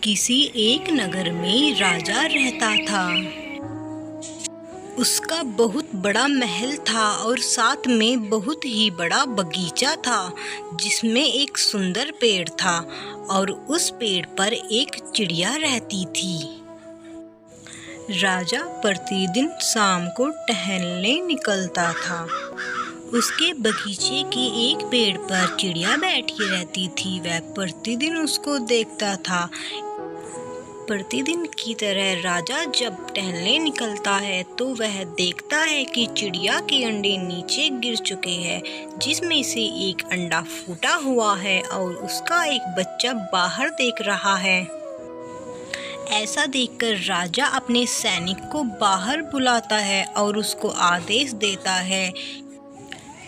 किसी एक नगर में राजा रहता था। उसका बहुत बड़ा महल था और साथ में बहुत ही बड़ा बगीचा था जिसमें एक सुंदर पेड़ था और उस पेड़ पर एक चिड़िया रहती थी। राजा प्रतिदिन शाम को टहलने निकलता था। उसके बगीचे के एक पेड़ पर चिड़िया बैठी रहती थी। वह प्रतिदिन उसको देखता था। प्रतिदिन की तरह राजा जब टहलने निकलता है तो वह देखता है कि चिड़िया के अंडे नीचे गिर चुके हैं, जिसमें से एक अंडा फूटा हुआ है और उसका एक बच्चा बाहर देख रहा है। ऐसा देखकर राजा अपने सैनिक को बाहर बुलाता है और उसको आदेश देता है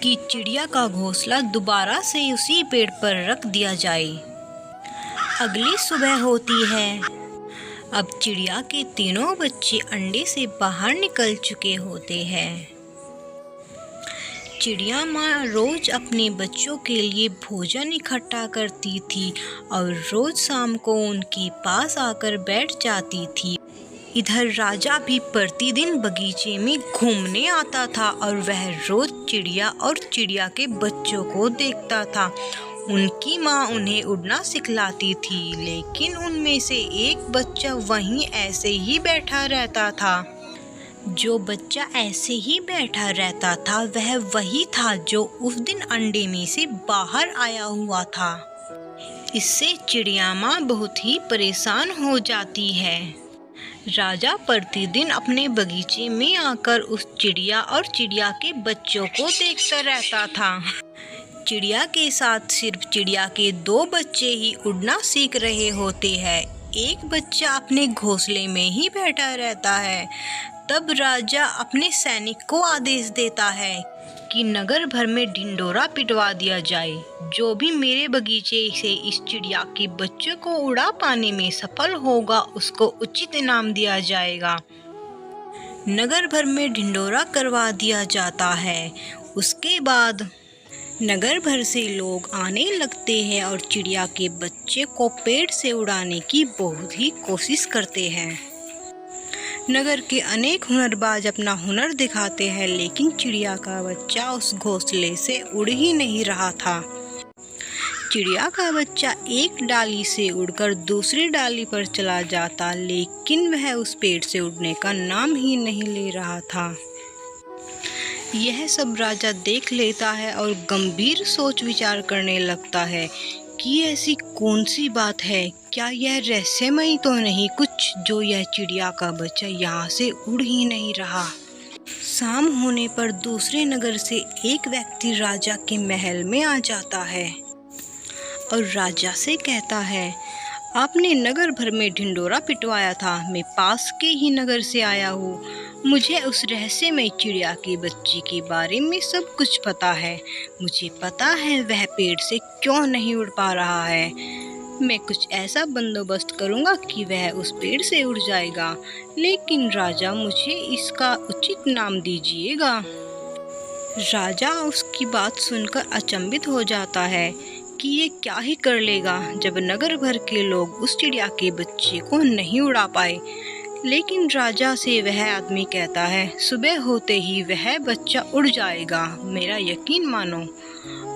कि चिड़िया का घोंसला दोबारा से उसी पेड़ पर रख दिया जाए। अगली सुबह होती है। अब चिड़िया के तीनों बच्चे अंडे से बाहर निकल चुके होते हैं। चिड़िया माँ रोज अपने बच्चों के लिए भोजन इकट्ठा करती थी और रोज शाम को उनके पास आकर बैठ जाती थी। इधर राजा भी प्रतिदिन बगीचे में घूमने आता था और वह रोज चिड़िया और चिड़िया के बच्चों को देखता था। उनकी माँ उन्हें उड़ना सिखलाती थी, लेकिन उनमें से एक बच्चा वहीं ऐसे ही बैठा रहता था। जो बच्चा ऐसे ही बैठा रहता था वह वही था जो उस दिन अंडे में से बाहर आया हुआ था। इससे चिड़िया माँ बहुत ही परेशान हो जाती है। राजा प्रतिदिन अपने बगीचे में आकर उस चिड़िया और चिड़िया के बच्चों को देखता रहता था। चिड़िया के साथ सिर्फ चिड़िया के दो बच्चे ही उड़ना सीख रहे होते हैं। एक बच्चा अपने घोंसले में ही बैठा रहता है। तब राजा अपने सैनिक को आदेश देता है कि नगर भर में ढिंढोरा पिटवा दिया जाए। जो भी मेरे बगीचे से इस चिड़िया के बच्चों को उड़ा पाने में सफल होगा उसको उचित इनाम दिया जाएगा। नगर भर में ढिंढोरा करवा दिया जाता है। उसके बाद नगर भर से लोग आने लगते हैं और चिड़िया के बच्चे को पेड़ से उड़ाने की बहुत ही कोशिश करते हैं। नगर के अनेक हुनरबाज अपना हुनर दिखाते हैं, लेकिन चिड़िया का बच्चा उस घोंसले से उड़ ही नहीं रहा था। चिड़िया का बच्चा एक डाली से उड़कर दूसरी डाली पर चला जाता, लेकिन वह उस पेड़ से उड़ने का नाम ही नहीं ले रहा था। यह सब राजा देख लेता है और गंभीर सोच विचार करने लगता है कि ऐसी कौन सी बात है, क्या यह रहस्यमयी तो नहीं कुछ जो यह चिड़िया का बच्चा यहाँ से उड़ ही नहीं रहा। शाम होने पर दूसरे नगर से एक व्यक्ति राजा के महल में आ जाता है और राजा से कहता है, आपने नगर भर में ढिंढोरा पिटवाया था। मैं पास के ही नगर से आया हूँ। मुझे उस रहस्यमय चिड़िया के बच्चे के बारे में सब कुछ पता है। मुझे पता है वह पेड़ से क्यों नहीं उड़ पा रहा है। मैं कुछ ऐसा बंदोबस्त करूँगा कि वह उस पेड़ से उड़ जाएगा, लेकिन राजा मुझे इसका उचित नाम दीजिएगा। राजा उसकी बात सुनकर अचंभित हो जाता है कि ये क्या ही कर लेगा जब नगर भर के लोग उस चिड़िया के बच्चे को नहीं उड़ा पाए। लेकिन राजा से वह आदमी कहता है, सुबह होते ही वह बच्चा उड़ जाएगा, मेरा यकीन मानो।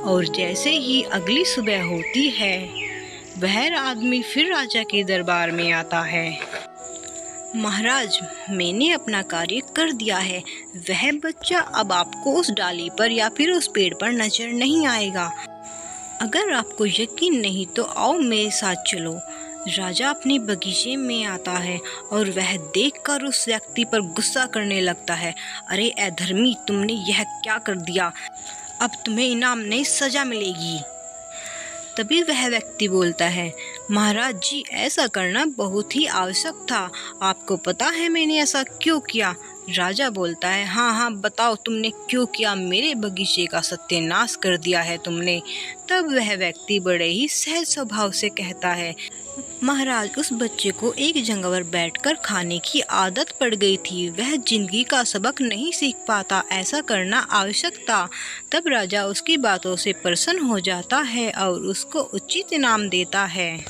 और जैसे ही अगली सुबह होती है वह आदमी फिर राजा के दरबार में आता है। महाराज, मैंने अपना कार्य कर दिया है। वह बच्चा अब आपको उस डाली पर या फिर उस पेड़ पर नजर नहीं आएगा। अगर आपको यकीन नहीं तो आओ मेरे साथ चलो। राजा अपने बगीचे में आता है और वह देखकर उस व्यक्ति पर गुस्सा करने लगता है। अरे अधर्मी, तुमने यह क्या कर दिया? अब तुम्हें इनाम नहीं सजा मिलेगी। तभी वह व्यक्ति बोलता है, महाराज जी, ऐसा करना बहुत ही आवश्यक था। आपको पता है मैंने ऐसा क्यों किया? राजा बोलता है, हाँ बताओ तुमने क्यों किया? मेरे बगीचे का सत्यानाश कर दिया है तुमने। तब वह व्यक्ति बड़े ही सहज स्वभाव से कहता है, महाराज, उस बच्चे को एक जगह पर बैठकर खाने की आदत पड़ गई थी। वह जिंदगी का सबक नहीं सीख पाता। ऐसा करना आवश्यक था। तब राजा उसकी बातों से प्रसन्न हो जाता है और उसको उचित इनाम देता है।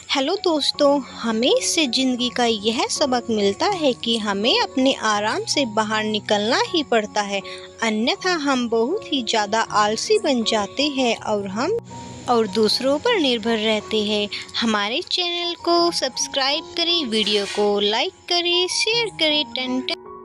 हेलो दोस्तों, हमें इससे ज़िंदगी का यह सबक मिलता है कि हमें अपने आराम से बाहर निकलना ही पड़ता है, अन्यथा हम बहुत ही ज़्यादा आलसी बन जाते हैं और दूसरों पर निर्भर रहते हैं। हमारे चैनल को सब्सक्राइब करें, वीडियो को लाइक करें, शेयर करें। टन